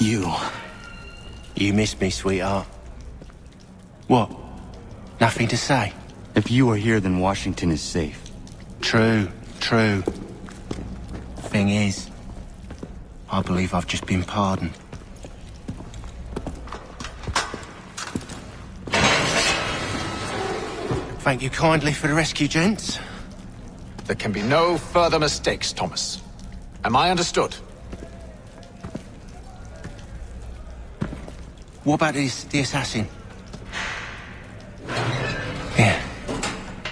You missed me, sweetheart. What? Nothing to say? If you are here, then Washington is safe. True. Thing is, I believe I've just been pardoned. Thank you kindly for the rescue, gents. There can be no further mistakes, Thomas. Am I understood? What about the assassin? Yeah,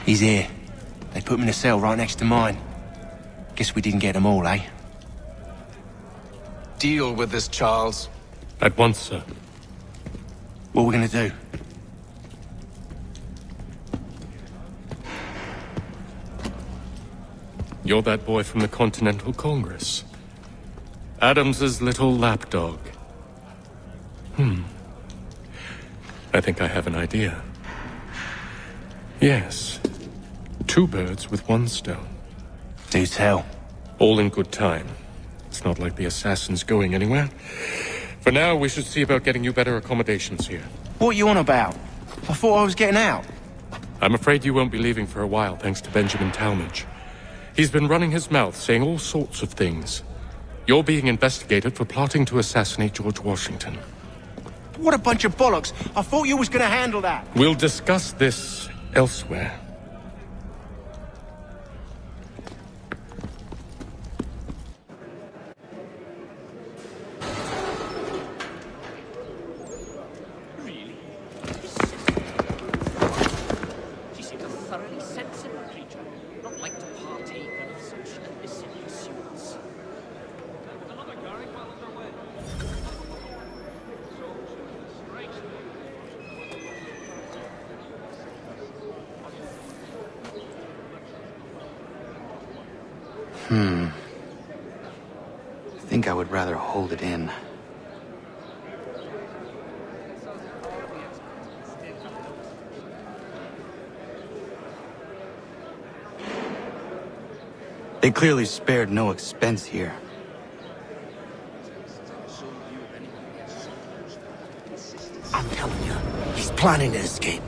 he's here. They put him in a cell right next to mine. Guess we didn't get them all, eh? Deal with this, Charles. At once, sir. What are we gonna do? You're that boy from the Continental Congress. Adams's little lapdog. I think I have an idea. Yes. 2 birds with 1 stone. Do tell. All in good time. It's not like the assassin's going anywhere. For now, we should see about getting you better accommodations here. What are you on about? I thought I was getting out. I'm afraid you won't be leaving for a while, thanks to Benjamin Talmadge. He's been running his mouth, saying all sorts of things. You're being investigated for plotting to assassinate George Washington. What a bunch of bollocks! I thought you was gonna handle that! We'll discuss this elsewhere. I think I would rather hold it in. They clearly spared no expense here. I'm telling you, he's planning to escape.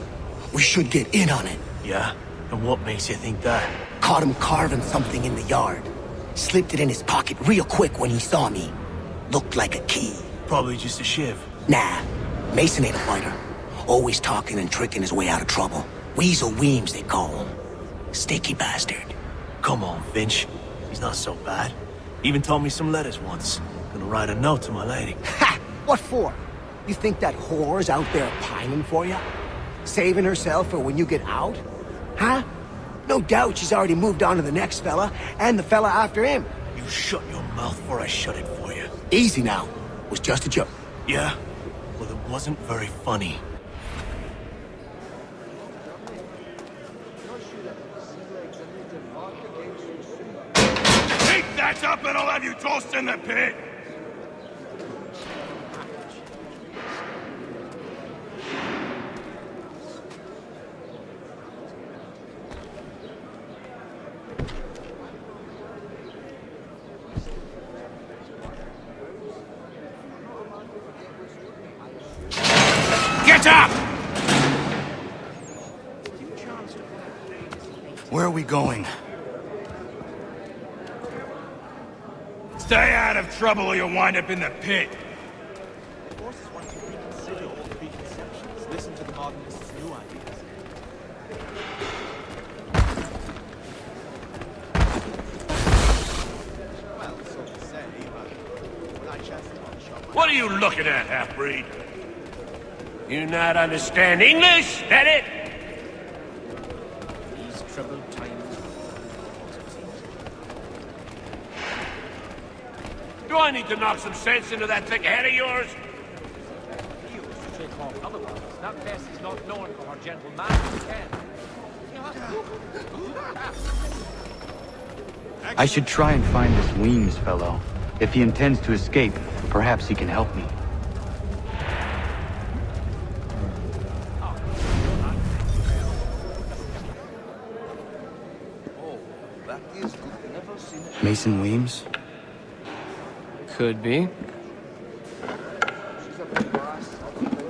We should get in on it. Yeah? And what makes you think that? Caught him carving something in the yard. Slipped it in his pocket real quick when he saw me. Looked like a key. Probably just a shiv. Nah, Mason ain't a fighter. Always talking and tricking his way out of trouble. Weasel Weems, they call him. Sticky bastard. Come on, Finch. He's not so bad. Even taught me some letters once. Gonna write a note to my lady. Ha! What for? You think that whore's out there pining for you? Saving herself for when you get out? Huh? No doubt she's already moved on to the next fella, and the fella after him. You shut your mouth before I shut it for you. Easy now. Was just a joke. Yeah? Well, it wasn't very funny. Keep that up and I'll have you tossed in the pit! Get up! Where are we going? Stay out of trouble or you'll wind up in the pit. Forces want to reconsider all preconceptions. Listen to the modernists' new ideas. Well, so to say, but when I chanced upon the shop... What are you looking at, half-breed? You not understand English, that it? These troubled times... Do I need to knock some sense into that thick head of yours? He used to take off otherwise. That place is not known for her gentle manners, I should try and find this Weems fellow. If he intends to escape, perhaps he can help me. Mason Weems? Could be.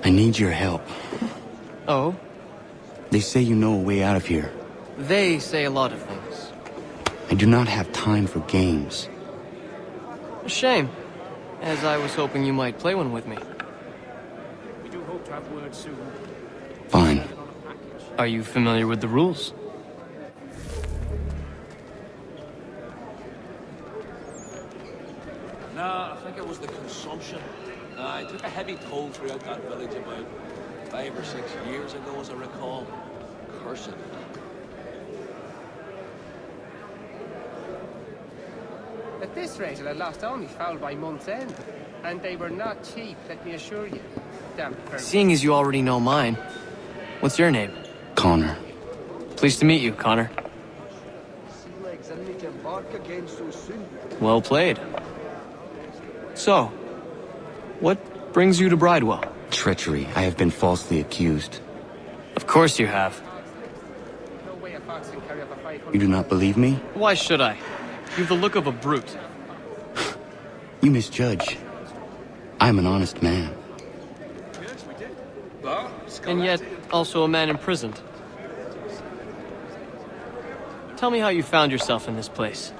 I need your help. Oh? They say you know a way out of here. They say a lot of things. I do not have time for games. A shame, as I was hoping you might play one with me. We do hope to have word soon. Fine. Are you familiar with the rules? Nah, I think it was the consumption. I took a heavy toll throughout that village about 5 or 6 years ago, as I recall. Cursed. At this rate, I'll have lost only foul by month's end. And they were not cheap, let me assure you. Damn pervert. Seeing as you already know mine, what's your name? Connor. Pleased to meet you, Connor. Well played. So, what brings you to Bridwell? Treachery. I have been falsely accused. Of course you have. No way a fox can carry up a 500. You do not believe me? Why should I? You've the look of a brute. You misjudge. I am an honest man. Yes, we did. And yet, also a man imprisoned. Tell me how you found yourself in this place.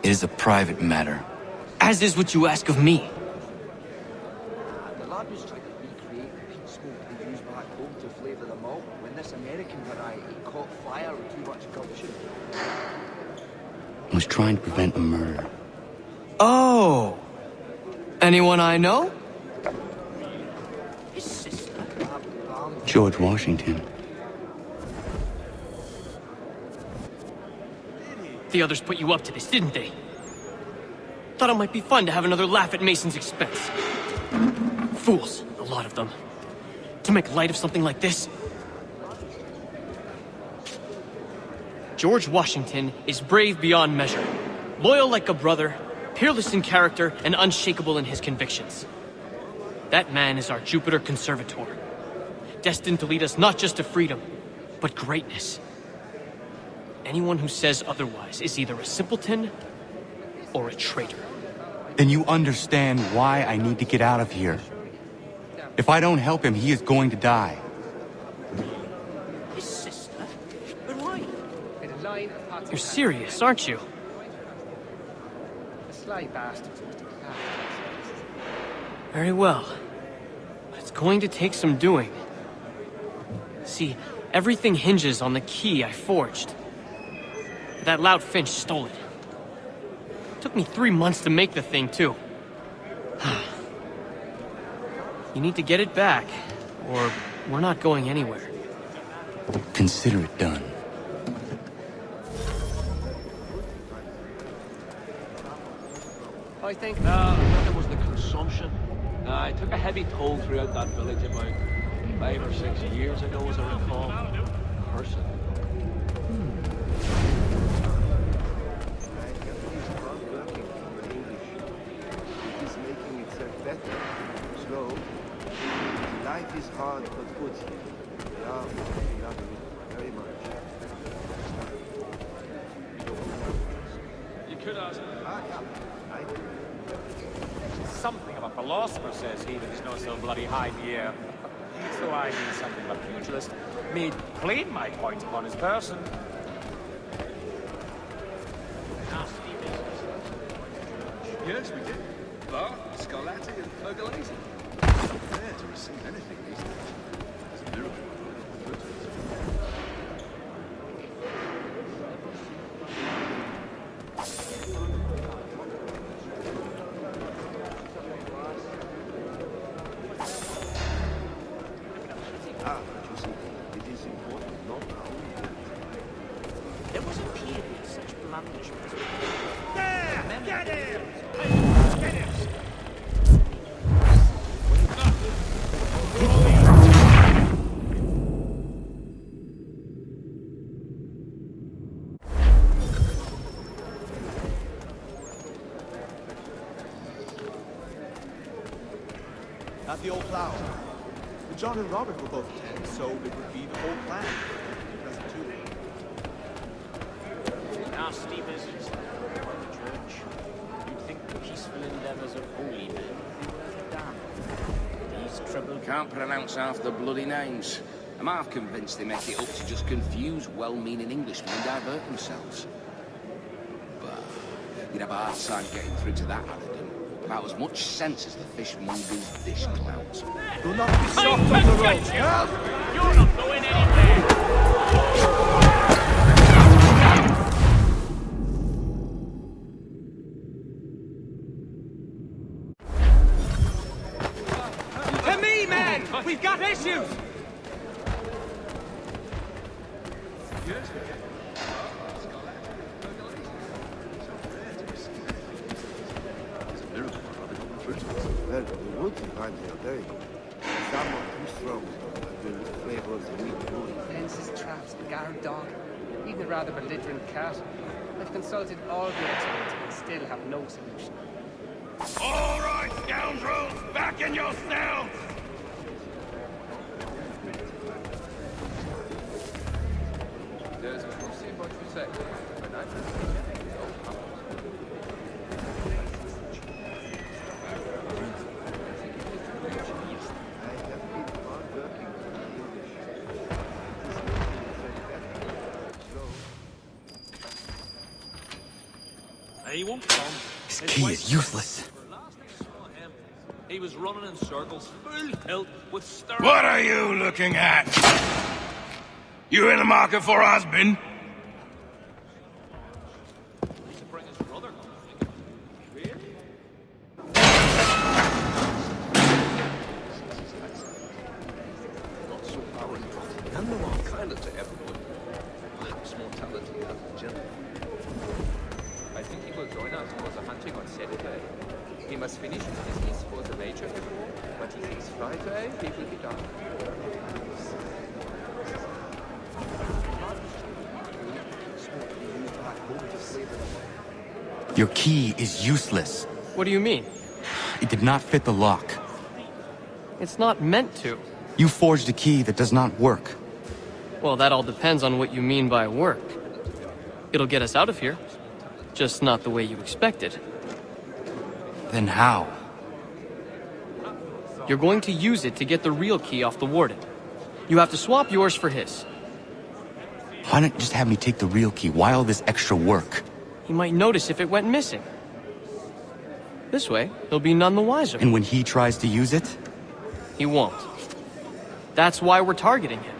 It is a private matter. As is what you ask of me. The lad was trying to recreate the peat smoke they used back home to flavour the malt when this American variety caught fire with too much gumption. I was trying to prevent a murder. Oh! Anyone I know? His sister. George Washington. The others put you up to this, didn't they? Thought it might be fun to have another laugh at Mason's expense. Fools, a lot of them. To make light of something like this. George Washington is brave beyond measure, loyal like a brother, peerless in character, and unshakable in his convictions. That man is our Jupiter Conservator, destined to lead us not just to freedom, but greatness. Anyone who says otherwise is either a simpleton or a traitor. Then you understand why I need to get out of here. If I don't help him, he is going to die. His sister? But why? You're serious, aren't you? The sly bastards must have Very well. But it's going to take some doing. See, everything hinges on the key I forged. That loud Finch stole it. Took me 3 months to make the thing, too. You need to get it back, or we're not going anywhere. Consider it done. I think... Nah, I think it was the consumption. I took a heavy toll throughout that village about 5 or 6 years ago, as I recall. Cursed. He's making itself better. Slow. Life is hard but good here. We are loving it very much. You could ask. I do. Something of a philosopher says he that is not so bloody high in the air. So I mean something of a pugilist made plain my point upon his person. Nasty business. Yes, we did. Bar, Scarlatti, and Pergolesi. It's not fair to receive anything these days. It's a miracle. But you see, it is important not now. There was a period such blandishments. There! Get him! Get him! At the old plough. But John and Robert were both dead, so it would be the whole clan. Present too. Nasty business. The church. You'd think the peaceful endeavors of holy men would be worth a damn. These trouble. Can't pronounce half the bloody names. I'm half convinced they make it up to just confuse well-meaning Englishmen and divert themselves. But you'd have a hard time getting through to that Aladdin. About as much sense as the fishmonger's dish clouds. Do not be soft on the road, huh? You're not going anywhere! To me, man! We've got issues! Well, the wood behind here are very good. Somewhat too strong, but will flavor of the meat wood. Fences, traps, guard dog, even a rather belligerent cat. I've consulted all the experts and still have no solution. All right, scoundrels! Back in your cells! Desmond, we'll see what you say. But I have been hard working for the English. He won't come. This key is useless. Last I saw him, he was running in circles, full tilt, with stern... What are you looking at? You in the market for husband? To bring his brother home. Really? not so arrogant. And the more kinder to everyone. Perhaps mortality has gentle. I think he will join us for the hunting on Saturday. He must finish his business for the major before, but he thinks Friday he will be done. Your key is useless. What do you mean? It did not fit the lock. It's not meant to. You forged a key that does not work. Well, that all depends on what you mean by work. It'll get us out of here. Just not the way you expected. Then how? You're going to use it to get the real key off the warden. You have to swap yours for his. Why not just have me take the real key? Why all this extra work? He might notice if it went missing. This way, he'll be none the wiser. And when he tries to use it? He won't. That's why we're targeting him.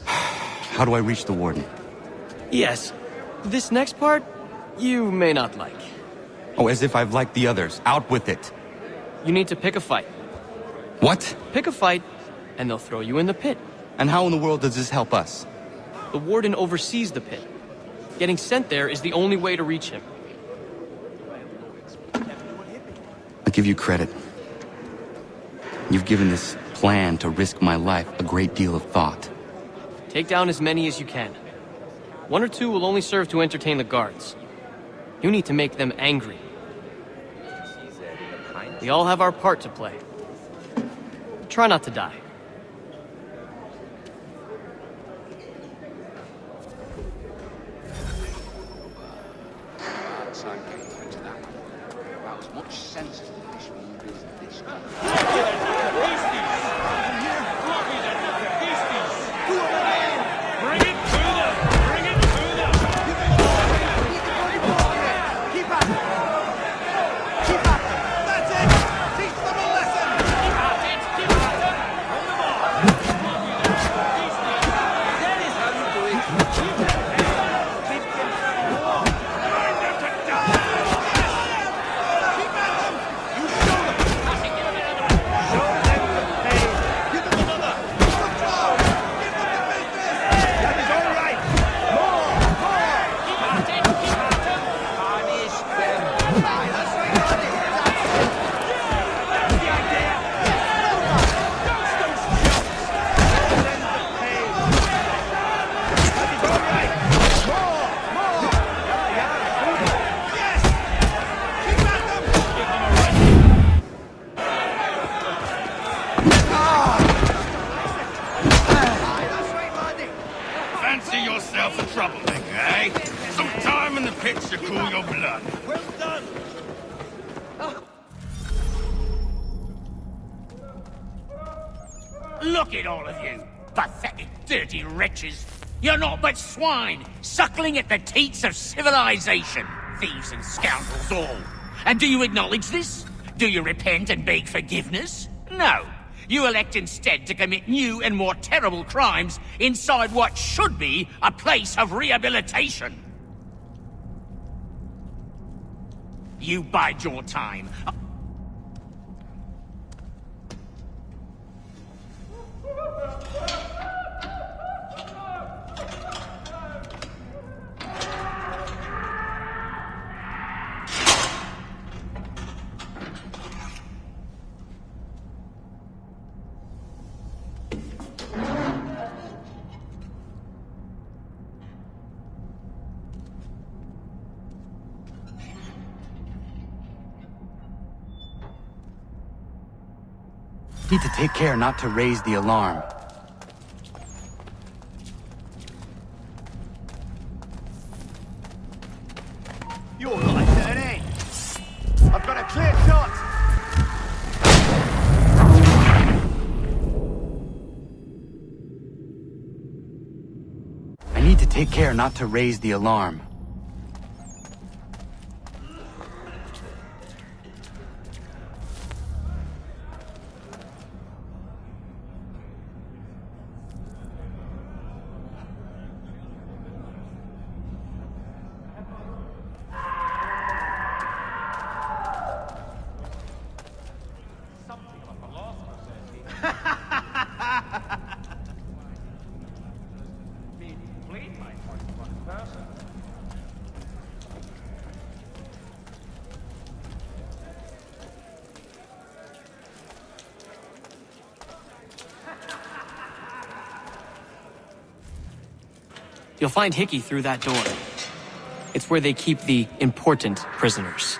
How do I reach the warden? Yes. This next part, you may not like. Oh, as if I've liked the others. Out with it. You need to pick a fight. What? Pick a fight, and they'll throw you in the pit. And how in the world does this help us? The warden oversees the pit. Getting sent there is the only way to reach him. I give you credit. You've given this plan to risk my life a great deal of thought. Take down as many as you can. 1 or 2 will only serve to entertain the guards. You need to make them angry. We all have our part to play. Try not to die. About as much sense as the fishmonger's dish clouds. Fancy yourself a troublemaker, eh? Some time in the pits to cool your blood. Well done! Look at all of you! Pathetic, dirty wretches! You're not but swine, suckling at the teats of civilization! Thieves and scoundrels all! And do you acknowledge this? Do you repent and beg forgiveness? No. You elect instead to commit new and more terrible crimes inside what should be a place of rehabilitation. You bide your time. Need to take care not to raise the alarm. Your life's at an end. I've got a clear shot. I need to take care not to raise the alarm. You'll find Hickey through that door. It's where they keep the important prisoners.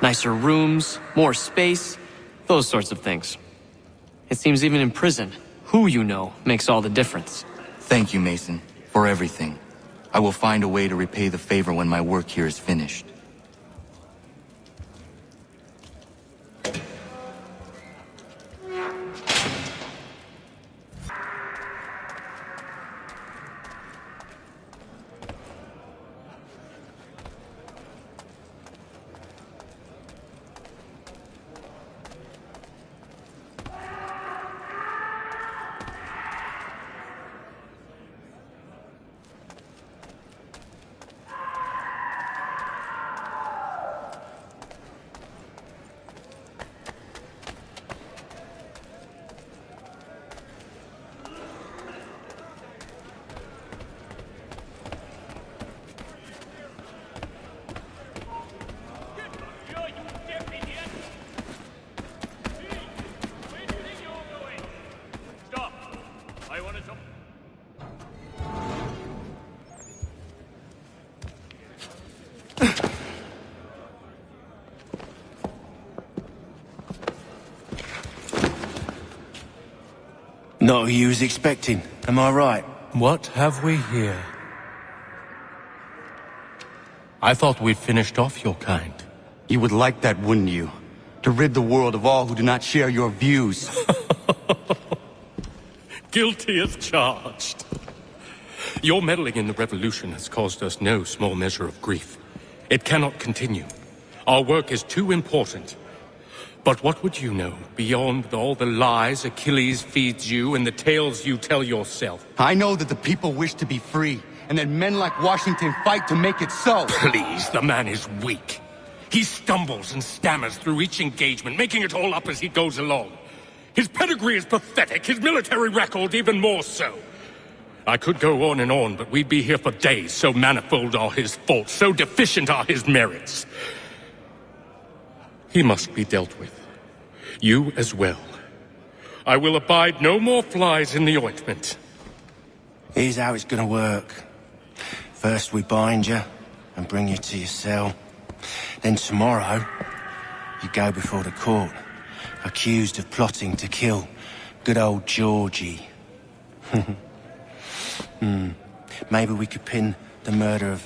Nicer rooms, more space, those sorts of things. It seems even in prison, who you know makes all the difference. Thank you, Mason, for everything. I will find a way to repay the favor when my work here is finished. Not who you was expecting, am I right? What have we here? I thought we'd finished off your kind. You would like that, wouldn't you? To rid the world of all who do not share your views. Guilty as charged. Your meddling in the revolution has caused us no small measure of grief. It cannot continue. Our work is too important. But what would you know beyond all the lies Achilles feeds you and the tales you tell yourself? I know that the people wish to be free, and that men like Washington fight to make it so. Please, the man is weak. He stumbles and stammers through each engagement, making it all up as he goes along. His pedigree is pathetic, his military record even more so. I could go on, but we'd be here for days, so manifold are his faults, so deficient are his merits. He must be dealt with. You as well. I will abide no more flies in the ointment. Here's how it's gonna work. First we bind you and bring you to your cell. Then tomorrow, you go before the court, accused of plotting to kill good old Georgie. Maybe we could pin the murder of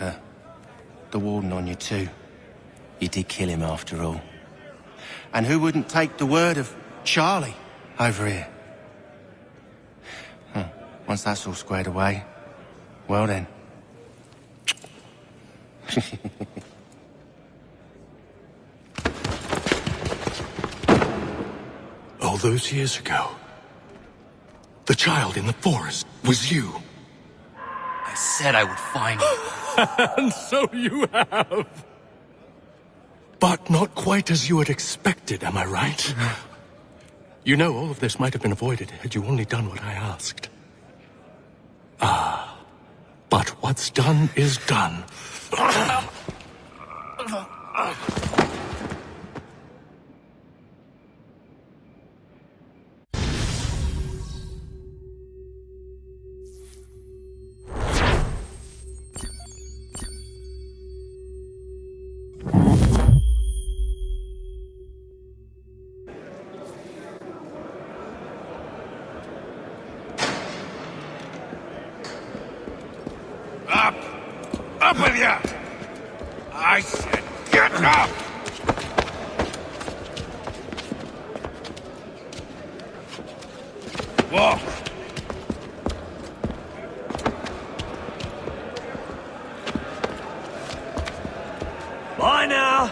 the warden on you too. You did kill him after all. And who wouldn't take the word of Charlie over here? Once that's all squared away, well then. All those years ago, the child in the forest was you. I said I would find you. And so you have. But not quite as you had expected, am I right? You know, all of this might have been avoided had you only done what I asked. But what's done is done. Up with you! I said, get up! Walk! Bye now!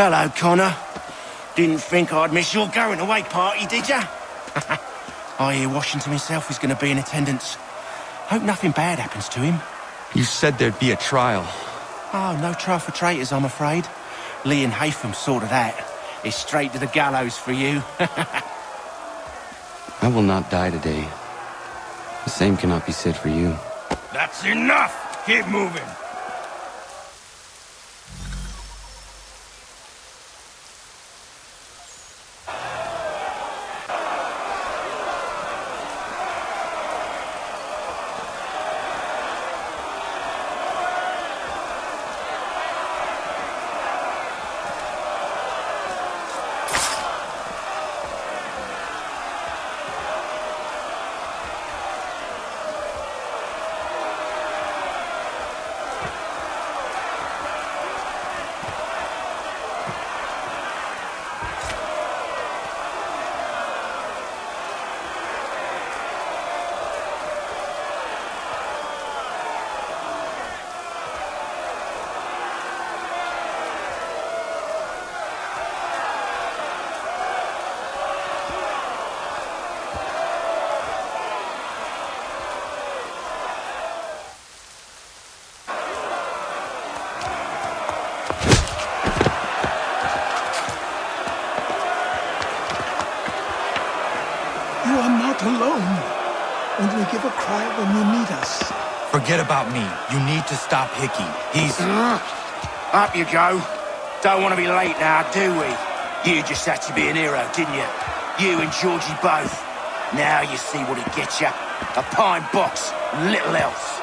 Hello, Connor. Didn't think I'd miss your going away party, did ya? I hear Washington himself is going to be in attendance. Hope nothing bad happens to him. You said there'd be a trial. Oh, no trial for traitors, I'm afraid. Lee and Haytham sorted that. It's straight to the gallows for you. I will not die today. The same cannot be said for you. That's enough! Keep moving! Alone. Only give a cry when you need us. Forget about me. You need to stop Hickey. He's... Up you go. Don't want to be late now, do we? You just had to be an hero, didn't you? You and Georgie both. Now you see what it gets you. A pine box and little else.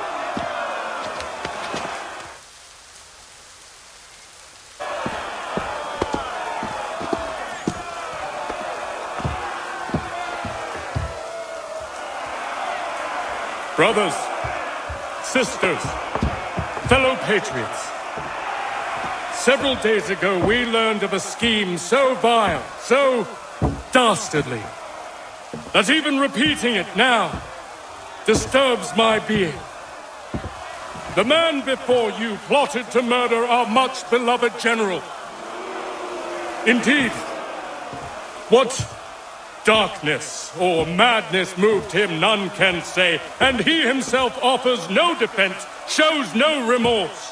Brothers, sisters, fellow patriots. Several days ago, we learned of a scheme so vile, so dastardly, that even repeating it now disturbs my being. The man before you plotted to murder our much-beloved general. Indeed, what darkness or madness moved him, none can say, and he himself offers no defense, shows no remorse.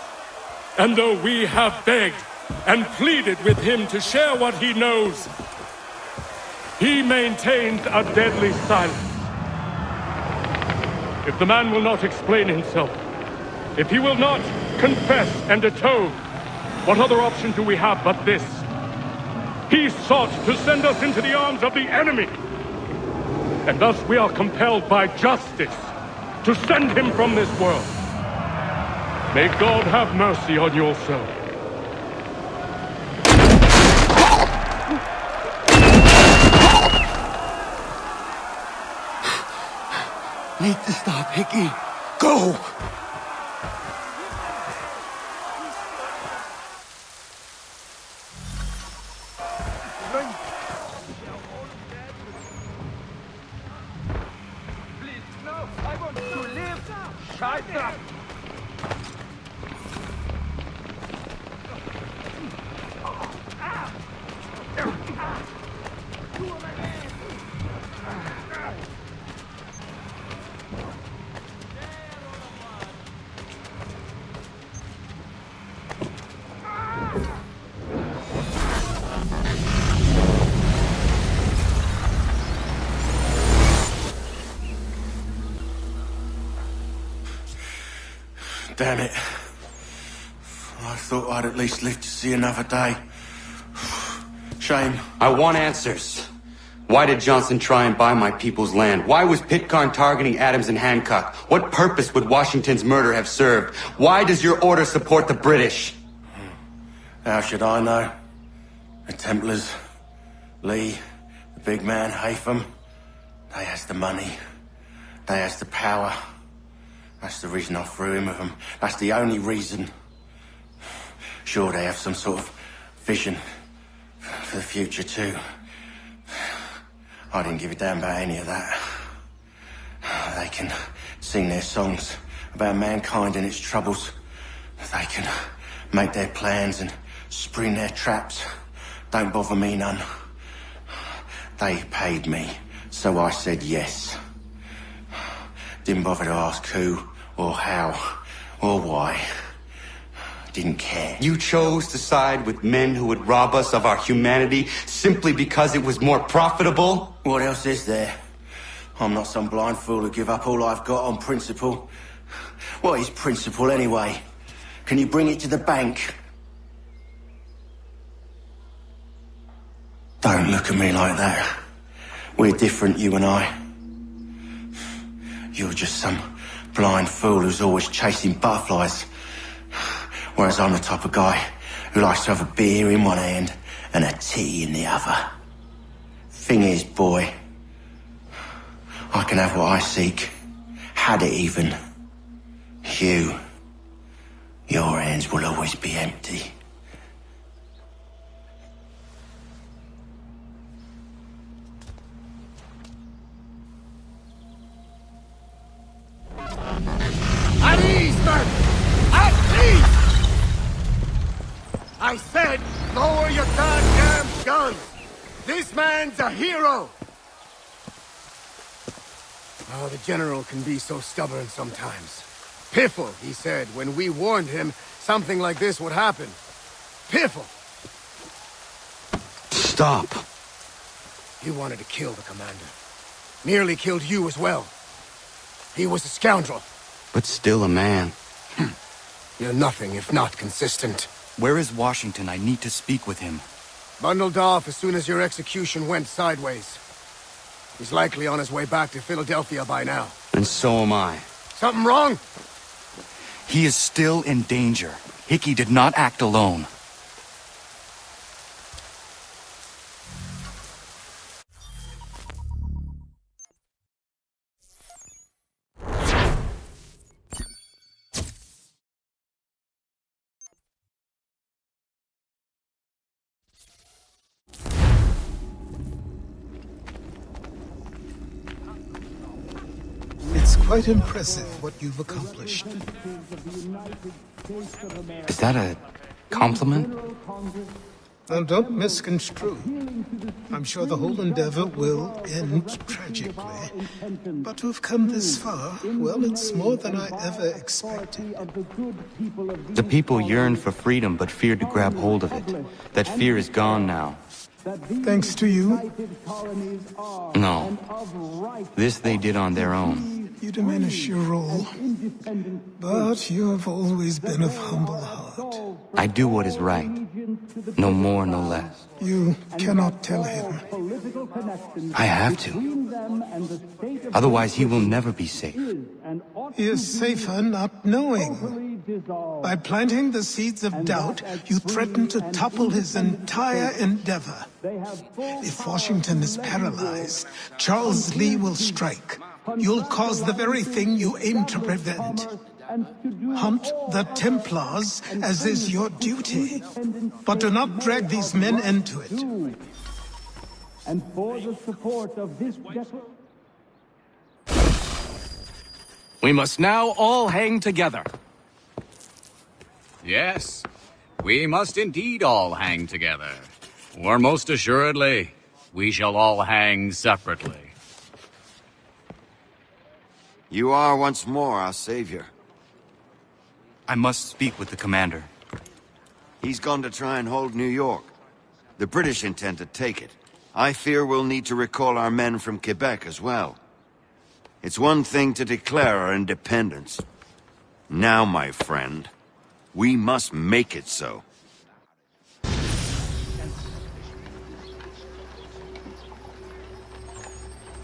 And though we have begged and pleaded with him to share what he knows, he maintains a deadly silence. If the man will not explain himself, if he will not confess and atone, what other option do we have but this? He sought to send us into the arms of the enemy. And thus we are compelled by justice to send him from this world. May God have mercy on your soul. Need to stop, Hickey. Go! Damn it. I thought I'd at least live to see another day. Shame. I want answers. Why did Johnson try and buy my people's land? Why was Pitcairn targeting Adams and Hancock? What purpose would Washington's murder have served? Why does your order support the British? How should I know? The Templars, Lee, the big man, Haytham, they has the money. They has the power. That's the reason I threw in with them. That's the only reason. Sure, they have some sort of vision for the future too. I didn't give a damn about any of that. They can sing their songs about mankind and its troubles. They can make their plans and spring their traps. Don't bother me none. They paid me, so I said yes. Didn't bother to ask who, or how, or why. Didn't care. You chose to side with men who would rob us of our humanity simply because it was more profitable? What else is there? I'm not some blind fool who give up all I've got on principle. What is principle anyway? Can you bring it to the bank? Don't look at me like that. We're different, you and I. You're just some blind fool who's always chasing butterflies. Whereas I'm the type of guy who likes to have a beer in one hand and a tea in the other. Thing is, boy, I can have what I seek. Had it even. Your hands will always be empty. At ease, men! At ease! I said, lower your goddamn guns! This man's a hero! Oh, the General can be so stubborn sometimes. Piffle, he said, when we warned him something like this would happen. Piffle! Stop. He wanted to kill the commander. Nearly killed you as well. He was a scoundrel. But still a man. You're nothing if not consistent. Where is Washington? I need to speak with him. Bundled off as soon as your execution went sideways. He's likely on his way back to Philadelphia by now. And so am I. Something wrong? He is still in danger. Hickey did not act alone. Quite impressive what you've accomplished. Is that a compliment? Now don't misconstrue. I'm sure the whole endeavor will end tragically. But to have come this far, well, it's more than I ever expected. The people yearned for freedom but feared to grab hold of it. That fear is gone now. Thanks to you? No. This they did on their own. You diminish your role. But you have always been of humble heart. I do what is right. No more, no less. You cannot tell him. I have to. Otherwise, he will never be safe. He is safer not knowing. By planting the seeds of doubt, you threaten to topple his entire endeavor. If Washington is paralyzed, Charles Lee will strike. You'll cause the very thing you aim to prevent. Hunt the Templars, as is your duty. But do not drag these men into it. And for the support of this We must now all hang together. Yes, we must indeed all hang together. Or most assuredly, we shall all hang separately. You are once more our savior. I must speak with the commander. He's gone to try and hold New York. The British intend to take it. I fear we'll need to recall our men from Quebec as well. It's one thing to declare our independence. Now, my friend, we must make it so.